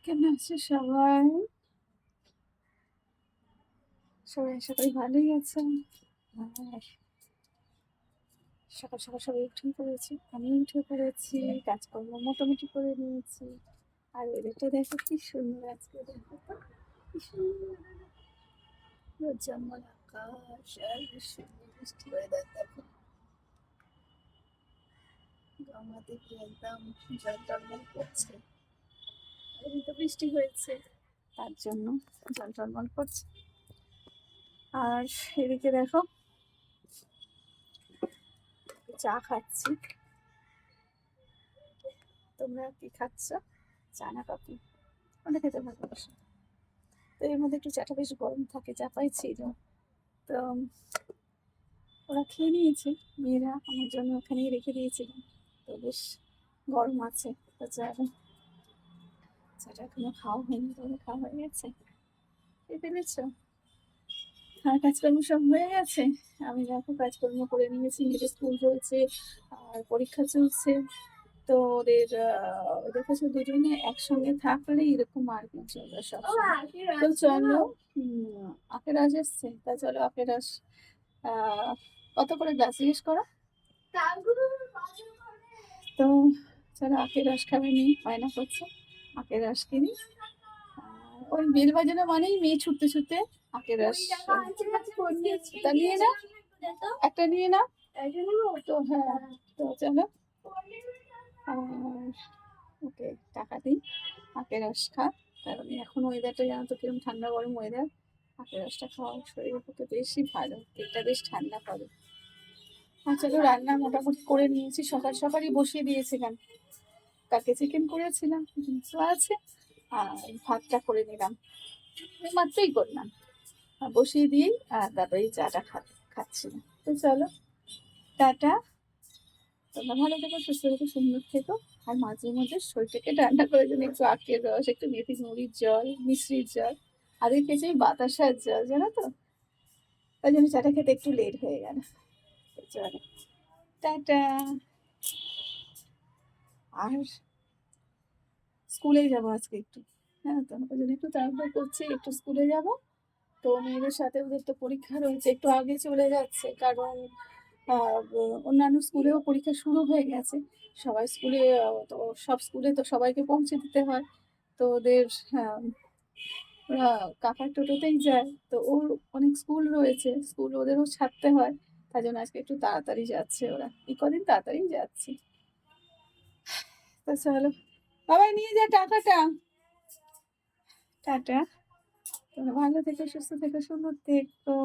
কেমন আছে সবাই? সবাই আশা করি ভালোই আছেন। আর সকাল, সকাল সবাই উঠেই পড়েছে। আমিও উঠে পড়েছি। কাজকর্ম মোটামুটি করে নিয়েছি। আর ওয়েদারটা দেখো কি সুন্দর আজকে দেখো তো। কি সুন্দর রোদ জম্মল আকাশ আর সুন্দর মিষ্টি ওয়েদার দেখো। আমাদের একদম জল টলমল করছে। এদিকে তো বৃষ্টি হয়েছে তার জন্য জল টলমল করছে। আর এদিকে দেখো চা খাচ্ছি। তোমরা কি খাচ্ছ? চা না কফি? কোনটা খেতে ভালোবাসো? তো এর মধ্যে একটু চাটা বেশ গরম থাকে, চাপাই ছিল। তো ওরা খেয়ে নিয়েছে, মেয়েরা আমার জন্য ওখানেই রেখে দিয়েছিলাম। তো বেশ গরম আছে। তো চাটা এখনো খাওয়া হয়নি, তোমরা খাওয়া হয়ে গেছে? খেয়ে ফেলেছো? আর কাজকর্ম সব হয়ে গেছে। আমি দেখো কাজকর্ম করে নিয়েছি, মেয়েদের স্কুল রয়েছে আর পরীক্ষা চলছে। তো ওদের কাছে দুজনে একসঙ্গে থাকলে এরকম আর কি চলবে সবসময়। তো চলো আখের রস এসছে, তা চলো আখের রস কত করে গ্লাস জিজ্ঞেস করো। তো চলো আখের রস খাবে, নিই বায়না করছে আখের রস কিনি। ওই বেল বাজানো মানেই মেয়ে ছুটতে ছুটতে আখের রস। তা নিয়ে না, একটা নিয়ে না। তো হ্যাঁ, তো চলো আর ওকে টাকা দিই, আখের রস খা। কারণ এখন ওয়েদারটা জানো তো কিরকম ঠান্ডা গরম ওয়েদার। আখের রসটা খাওয়া শরীরের পক্ষে বেশি ভালো, পেটটা বেশ ঠান্ডা করে। আচ্ছা, তো রান্না মোটামুটি করে নিয়েছি, সকাল সকালই বসিয়ে দিয়েছিলাম। কালকে চিকেন করেছিলাম, মাংস আছে, আর ভাতটা করে নিলাম, এই মাত্রই করলাম। আর বসিয়ে দিয়েই আর তারপরে এই চাটা খাচ্ছিলাম। তো চলো টাটা, তোমরা ভালো থেকো, সুস্থ থেকো, সুন্দর থেকো। আর মাঝে মাঝে শরীরটাকে ঠান্ডা করার জন্য একটু আখের রস, একটু মেথি মুড়ির জল, মিশ্রির জল, আর এই খেয়েছি বাতাসার জল, জানো তো। তাই জন্য চাটা খেতে একটু লেট হয়ে গেল। তো চলো টাটা। আর স্কুলে যাবো আজকে একটু, হ্যাঁ তো ওই জন্য একটু তাড়াহুড়ো করছি, একটু স্কুলে যাব। তো মেয়েদের সাথে ওদের তো পরীক্ষা রয়েছে, একটু আগে চলে যাচ্ছে কারণ অন্যান্য স্কুলেও পরীক্ষা শুরু হয়ে গেছে। সবাই স্কুলে তো সব স্কুলে তো সবাইকে পৌঁছে দিতে হয়। তো ওদের আহ, ওরা কাকার টোটোতেই যায়, তো ওর অনেক স্কুল রয়েছে, স্কুল ওদেরও ছাড়তে হয়। তাই জন্য আজকে একটু তাড়াতাড়ি যাচ্ছে ওরা, এই কদিন তাড়াতাড়ি যাচ্ছে। তো চলো বাবাই নিয়ে যা টাকাটা। টাটা, তোমরা ভালো থেকো, সুস্থ থেকো, সুন্দর থেকো।